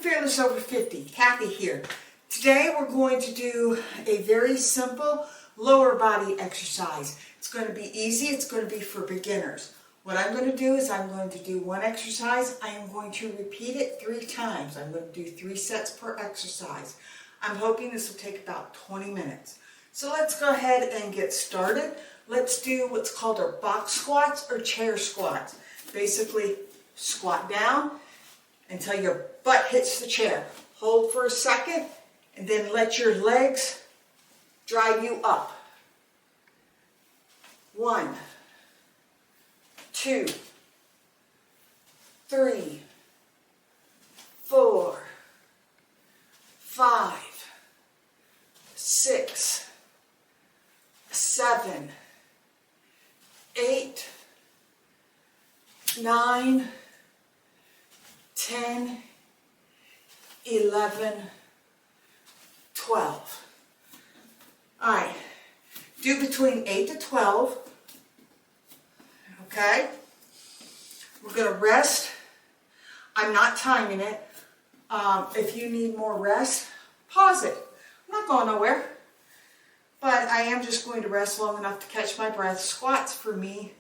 Fearless Over 50, Kathy here. Today we're going to do a very simple lower body exercise. It's going to be easy, it's going to be for beginners. What I'm going to do is I'm going to do one exercise. I am going to repeat it 3 times. I'm going to do 3 sets per exercise. I'm hoping this will take about 20 minutes. So let's go ahead and get started. Let's do what's called our box squats or chair squats. Basically, squat down until your butt hits the chair. Hold for a second and then let your legs drive you up. 1, 2, 3, 4, 5, 6, 7, 8, 9, 10, 11, 12. All right, do between 8 to 12. Okay, we're going to rest. I'm not timing it. If you need more rest, pause it. I'm not going nowhere, but I am just going to rest long enough to catch my breath. Squats for me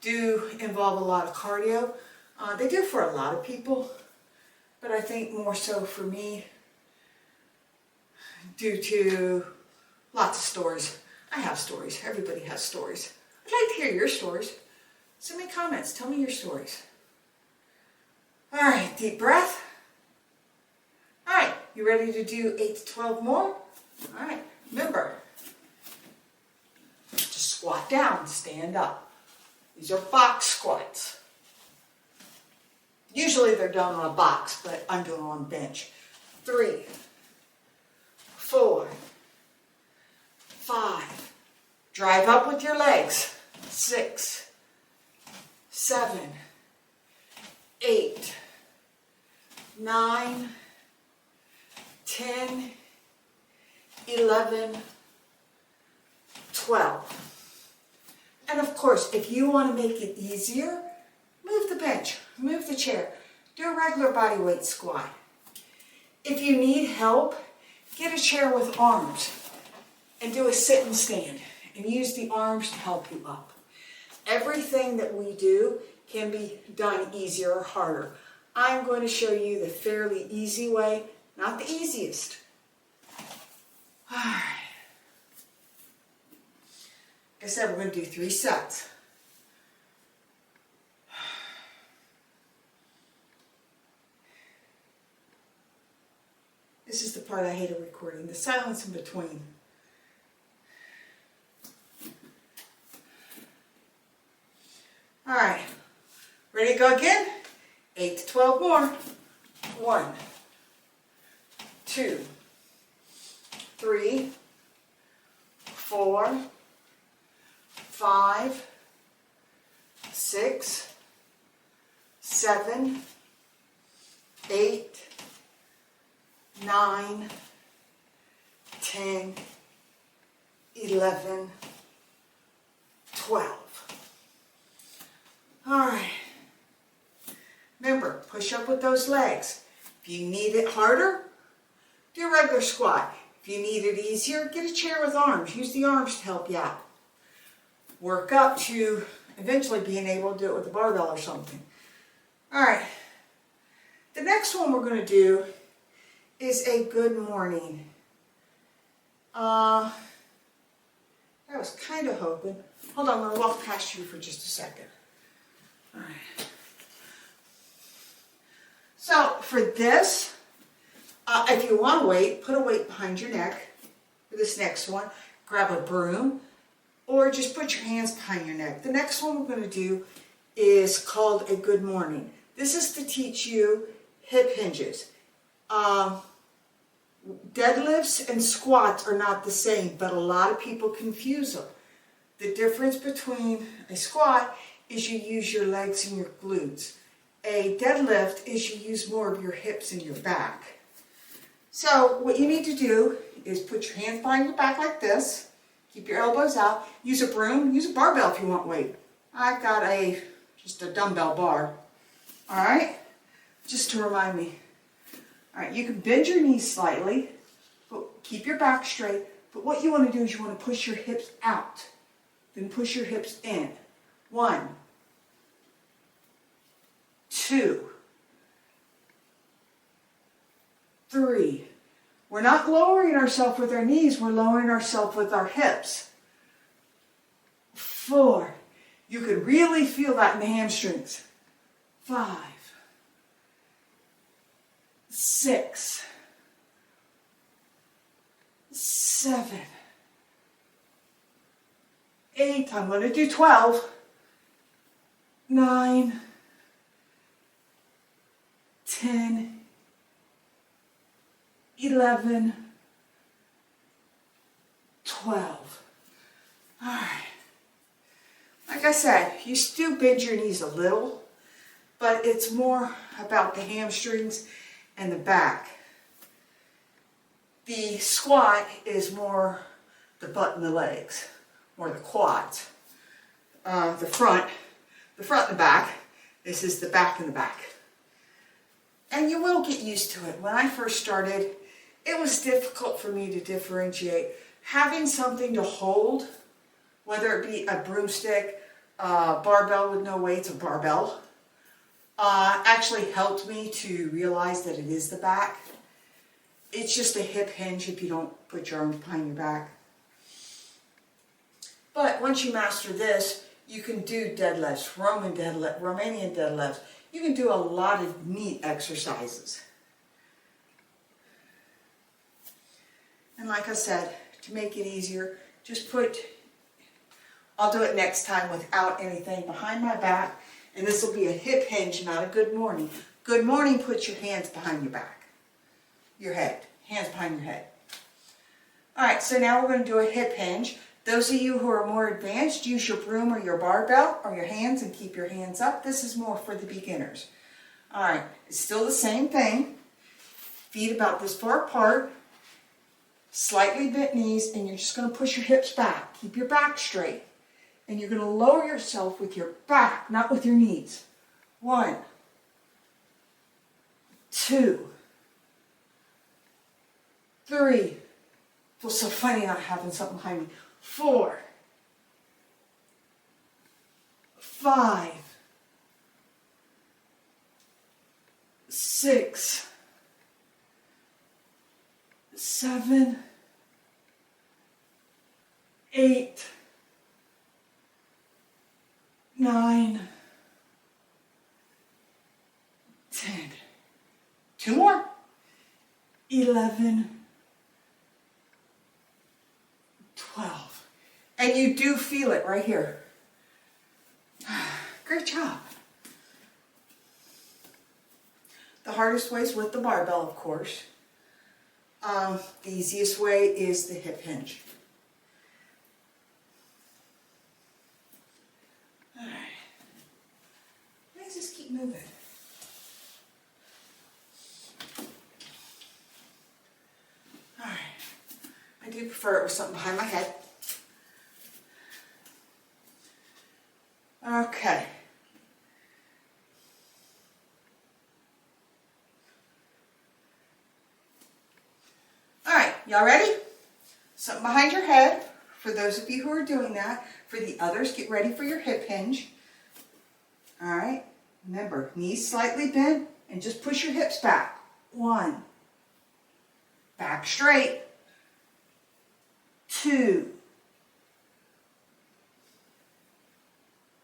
do involve a lot of cardio. They do for a lot of people, but I think more so for me due to lots of stories. I have stories. Everybody has stories. I'd like to hear your stories. Send me comments. Tell me your stories. All right, deep breath. All right, you ready to do 8 to 12 more? All right, remember, just squat down, stand up. These are box squats. Usually they're done on a box, but I'm doing it on a bench. 3, 4, 5. Drive up with your legs. 6, 7, 8, 9, 10, 11, 12. And of course, if you want to make it easier, move the bench, move the chair, do a regular body weight squat. If you need help, get a chair with arms and do a sit and stand and use the arms to help you up. Everything that we do can be done easier or harder. I'm going to show you the fairly easy way, not the easiest. All right. Like I said, we're going to do 3 sets. This is the part I hate of recording, the silence in between. All right, ready to go again? 8 to 12 more. 1, 2, 3, 4, 5, 6, 7, 8, 9, 10, 11, 12. All right. Remember, push up with those legs. If you need it harder, do a regular squat. If you need it easier, get a chair with arms. Use the arms to help you out. Work up to eventually being able to do it with a barbell or something. All right. The next one we're going to do is a good morning. I was kind of hoping. Hold on, I'm going to walk past you for just a second. All right. So for this, if you want to wait, put a weight behind your neck. For this next one, grab a broom or just put your hands behind your neck. The next one we're going to do is called a good morning. This is to teach you hip hinges. Deadlifts and squats are not the same, but a lot of people confuse them. The difference between a squat is you use your legs and your glutes. A deadlift is you use more of your hips and your back. So what you need to do is put your hands behind your back like this. Keep your elbows out. Use a broom. Use a barbell if you want weight. I've got just a dumbbell bar. All right? Just to remind me. All right, you can bend your knees slightly, but keep your back straight. But what you want to do is you want to push your hips out, then push your hips in. 1, 2, 3. We're not lowering ourselves with our knees, we're lowering ourselves with our hips. 4. You can really feel that in the hamstrings. 5, 6, 7, 8. I'm going to do 12. 9, 10, 11, 12. All right. Like I said, you still bend your knees a little, but it's more about the hamstrings and the back. The squat is more the butt and the legs, or the quads. The front and the back. This is the back and the back. And you will get used to it. When I first started, it was difficult for me to differentiate. Having something to hold, whether it be a broomstick, barbell with no weights, a barbell, actually helped me to realize that it is the back. It's just a hip hinge if you don't put your arms behind your back. But once you master this, you can do deadlifts, Romanian deadlifts. You can do a lot of neat exercises. And like I said, to make it easier, just I'll do it next time without anything behind my back. And this will be a hip hinge, not a good morning. Good morning, put your hands behind your back. Your head. Hands behind your head. All right, so now we're going to do a hip hinge. Those of you who are more advanced, use your broom or your barbell or your hands and keep your hands up. This is more for the beginners. All right, it's still the same thing. Feet about this far apart. Slightly bent knees, and you're just going to push your hips back. Keep your back straight. And you're going to lower yourself with your back, not with your knees. 1, 2, 3. Feels so funny not having something behind me. 4, 5, 6, 7, 8, 9, 10. 2 more. 11, 12. And you do feel it right here. Great job. The hardest way is with the barbell, of course. The easiest way is the hip hinge. All right. Let's just keep moving. All right. I do prefer it with something behind my head. Okay. All right, y'all ready? Something behind your head. For those of you who are doing that. For the others, get ready for your hip hinge. All right. Remember, knees slightly bent and just push your hips back. 1. Back straight. 2.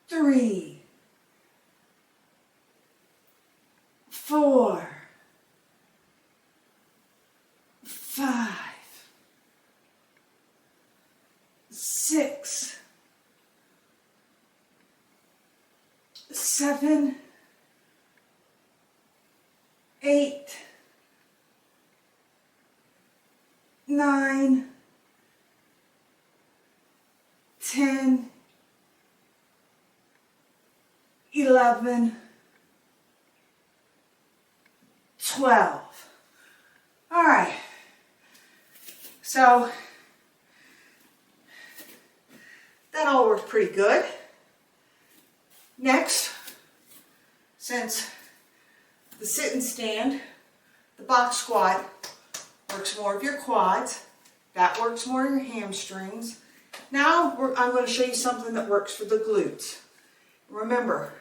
3. 4. 5. 6. 7. 8. 9. 10. 11. 12. All right. So that all worked pretty good. Next, since the sit and stand The box squat works more of your quads. That works more of your hamstrings. Now I'm going to show you something that works for the glutes. Remember,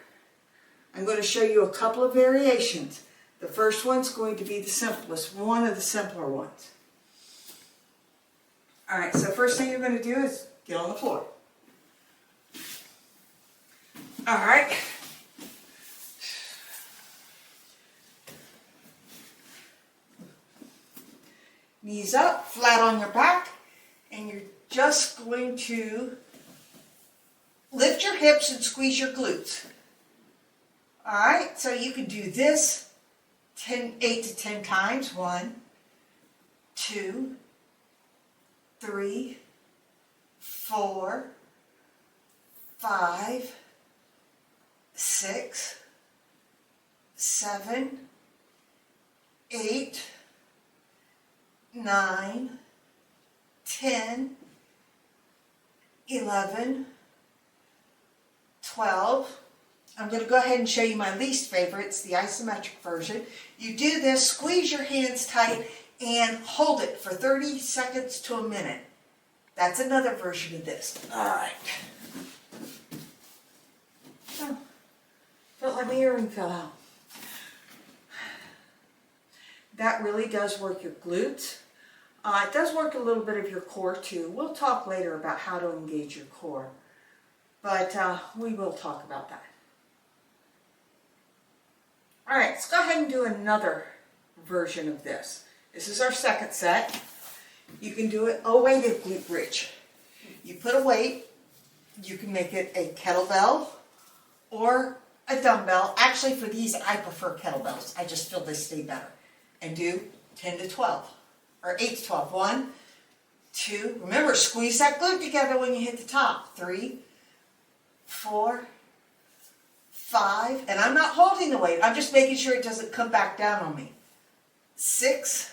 I'm going to show you a couple of variations. The first one's going to be the simplest, one of the simpler ones. Alright, so first thing you're going to do is get on the floor. Alright. Knees up, flat on your back, and you're just going to lift your hips and squeeze your glutes. Alright, so you can do this 8 to 10 times. 1, 2, 3, 4, 5, 6, 7, 8, 9, 10, 11, 12. I'm going to go ahead and show you my least favorite. It's the isometric version. You do this, squeeze your hands tight, and hold it for 30 seconds to a minute. That's another version of this. Alright. Oh, felt like my earring fell out. That really does work your glutes. It does work a little bit of your core too. We'll talk later about how to engage your core. But we will talk about that. Alright, let's go ahead and do another version of this. This is our second set. You can do it a weighted glute bridge. You put a weight, you can make it a kettlebell or a dumbbell. Actually, for these, I prefer kettlebells. I just feel they stay better. And do 10 to 12, or 8 to 12. 1, 2, remember, squeeze that glute together when you hit the top. 3, 4, 5, and I'm not holding the weight, I'm just making sure it doesn't come back down on me. 6,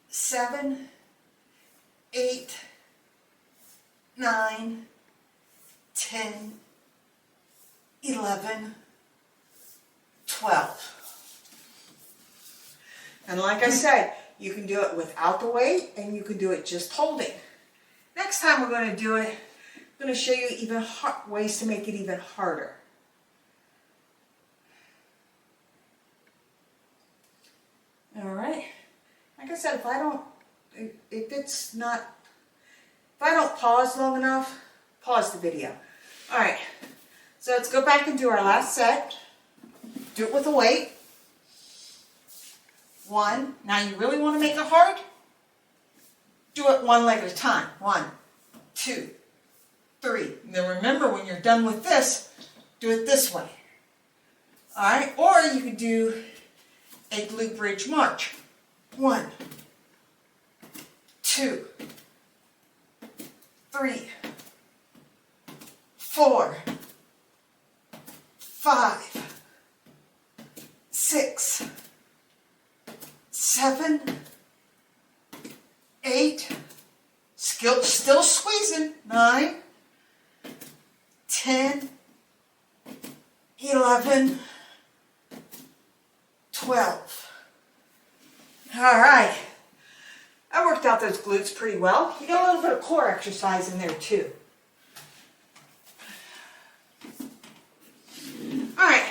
7, 8, 9, 10, 11, 12. And like I said, you can do it without the weight, and you can do it just holding. Next time we're going to do it, I'm going to show you even ways to make it even harder. All right. Like I said, if I don't pause long enough, pause the video. All right. So let's go back and do our last set. Do it with a weight. 1. Now you really want to make it hard? Do it one leg at a time. 1, 2, 3. And then remember, when you're done with this, do it this way. All right. Or you could do a glute bridge march. 1, 2, 3, 4, 5, 6, 7, 8, still squeezing, 9, 10, 11, 12. All right. I worked out those glutes pretty well. You got a little bit of core exercise in there too. All right.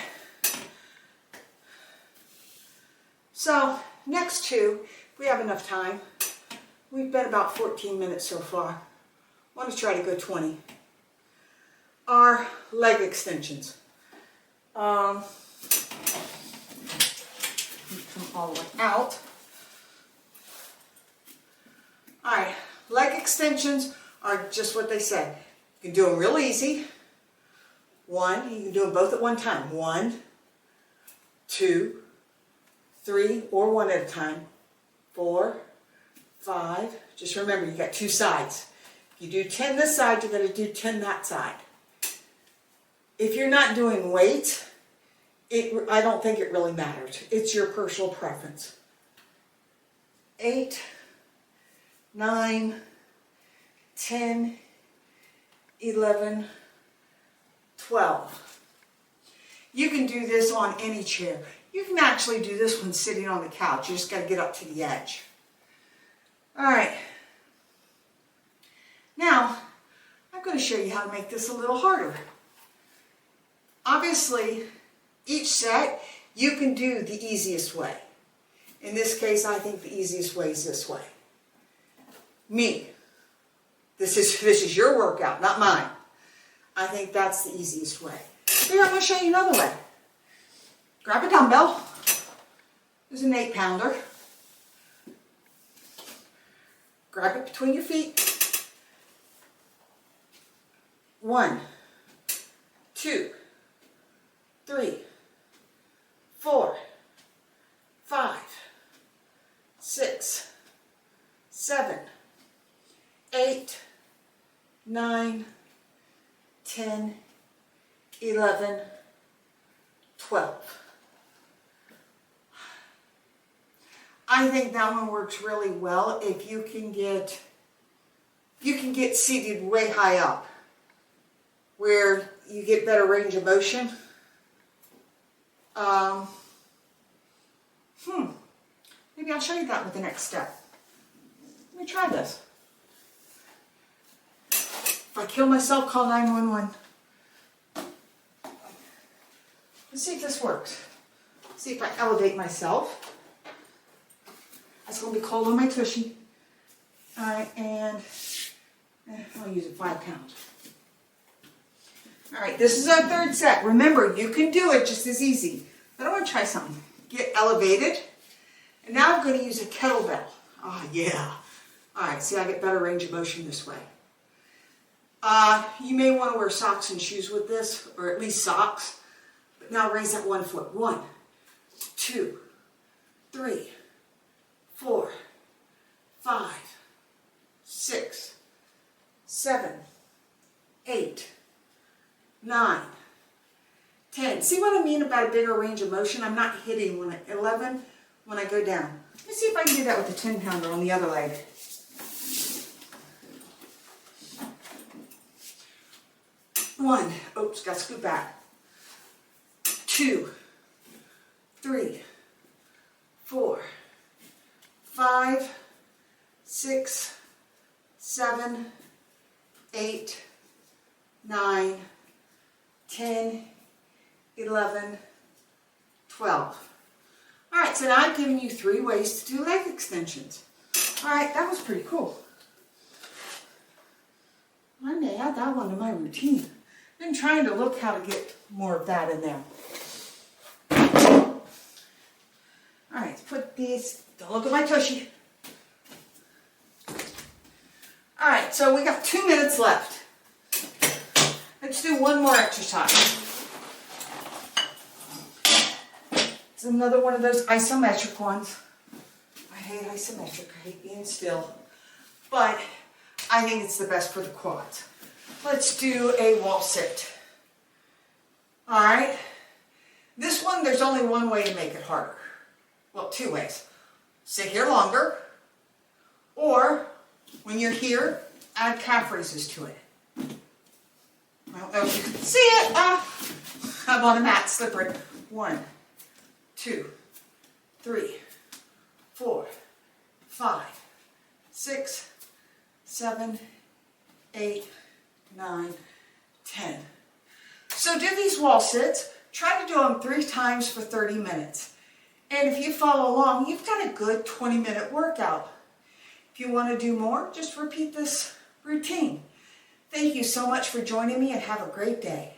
So next two, if we have enough time, we've been about 14 minutes so far. I want to try to go 20. Are leg extensions. Come all the way out. Alright, leg extensions are just what they said. You can do them real easy. 1, you can do them both at one time. 1, 2, 3, or one at a time. 4, 5. Just remember, you got 2 sides. You do 10 this side, you're going to do 10 that side. If you're not doing weights, I don't think it really matters. It's your personal preference. 8, 9, 10, 11, 12. You can do this on any chair. You can actually do this when sitting on the couch. You just got to get up to the edge. All right. Now, I'm going to show you how to make this a little harder. Obviously, each set you can do the easiest way. In this case, I think the easiest way is this way. Me. This is your workout, not mine. I think that's the easiest way. Here, I'm going to show you another way. Grab a dumbbell. There's an 8-pounder. Grab it between your feet. 1, 2, 3, 4, 5, 6, 7, 8, 9, 10, 11, 12. I think that one works really well if you can get seated way high up where you get better range of motion. Maybe I'll show you that with the next step. Let me try this. If I kill myself, call 911. Let's see if this works. See if I elevate myself. That's going to be cold on my tushy. All right, and I'll use it 5 pounds. All right, this is our third set. Remember, you can do it just as easy. But I want to try something. Get elevated. And now I'm going to use a kettlebell. Oh, yeah. All right, see, I get better range of motion this way. You may want to wear socks and shoes with this, or at least socks. But now raise that 1 foot. 1, 2, 3, 4, 5, 6, 7, 8, 9, 10. See what I mean about a bigger range of motion? I'm not hitting 11 when I go down. Let me see if I can do that with the 10-pounder on the other leg. 1, oops, got to scoot back. 2, 3, 4, 5, 6, 7, 8, 9, 10, 11, 12. All right, so now I've given you 3 ways to do leg extensions. All right, that was pretty cool. I may add that one to my routine. I've been trying to look how to get more of that in there. All right, let's put these, don't look at my tushy. All right, so we got 2 minutes left. Let's do one more exercise. It's another one of those isometric ones. I hate isometric, I hate being still. But I think it's the best for the quads. Let's do a wall sit. All right. This one, there's only one way to make it harder. Well, 2 ways. Sit here longer, or when you're here, add calf raises to it. I don't know if you can see it. I'm on a mat, slippery. 1, 2, 3, 4, 5, 6, 7, 8, 9, 10. So do these wall sits. Try to do them 3 times for 30 minutes. And if you follow along, you've done a good 20-minute workout. If you want to do more, just repeat this routine. Thank you so much for joining me and have a great day.